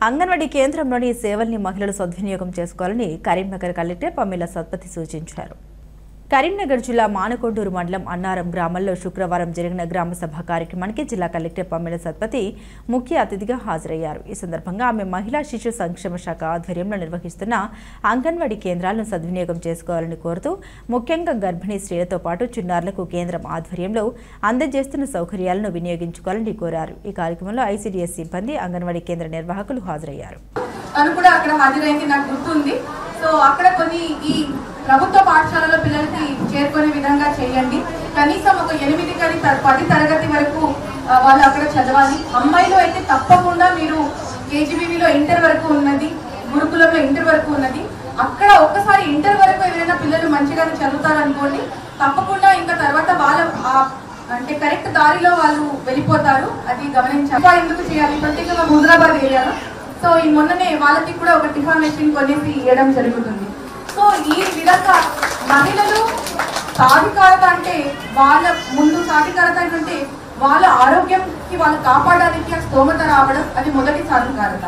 అంగన్వాడీ కేంద్రంలోని సేవల్ని మహిళలు సద్వినియోగం చేసుకోవాలని కరీంనగర్ కలెక్టర్ పమ్మిల సత్పతి సూచించారు. కరీంనగర్ జిల్లా మానకొండూరు మండలం అన్నారం గ్రామంలో శుక్రవారం జరిగిన గ్రామ సభ కార్యక్రమానికి జిల్లా కలెక్టర్ పమ్మిల సత్పతి ముఖ్య అతిథిగా హాజరయ్యారు. ఈ సందర్భంగా ఆమె మహిళా శిశు సంక్షేమ శాఖ ఆధ్వర్యంలో నిర్వహిస్తున్న అంగన్వాడీ కేంద్రాలను సద్వినియోగం చేసుకోవాలని కోరుతూ ముఖ్యంగా గర్భిణీ స్త్రీలతో పాటు చిన్నారులకు కేంద్రం ఆధ్వర్యంలో అందజేస్తున్న సౌకర్యాలను వినియోగించుకోవాలని కోరారు. ఈ కార్యక్రమంలో ఐసీడీఎస్ సిబ్బంది, అంగన్వాడీ కేంద్ర నిర్వాహకులు హాజరయ్యారు. ప్రభుత్వ పాఠశాలలో పిల్లలకి చేరుకునే విధంగా చేయండి. కనీసం ఒక 8 కానీ 10 తరగతి వరకు వాళ్ళు అక్కడ చదవాలి. అమ్మాయిలు అయితే తప్పకుండా మీరు కేజీబీవీలో ఇంటర్ వరకు ఉన్నది, గురుకులంలో ఇంటర్ వరకు ఉన్నది. అక్కడ ఒక్కసారి ఇంటర్ వరకు ఏదైనా పిల్లలు మంచిగానే చదువుతారనుకోండి, తప్పకుండా ఇంకా తర్వాత వాళ్ళ అంటే కరెక్ట్ దారిలో వాళ్ళు వెళ్ళిపోతారు. అది గమనించాలి. ఎందుకు చేయాలి? ప్రత్యేకంగా హుజరాబాద్ ఏరియాలో సో ఈ మొన్ననే వాళ్ళకి కూడా ఒక టిఫాన్ మెషిన్ కొనేసి ఇవ్వడం జరుగుతుంది. సో ఈ విధంగా మహిళలు సాధికారత అంటే వాళ్ళ ముందు సాధికారత అంటే వాళ్ళ ఆరోగ్యంకి వాళ్ళు కాపాడడానికి స్తోమత రావడం, అది మొదటి సాధికారత.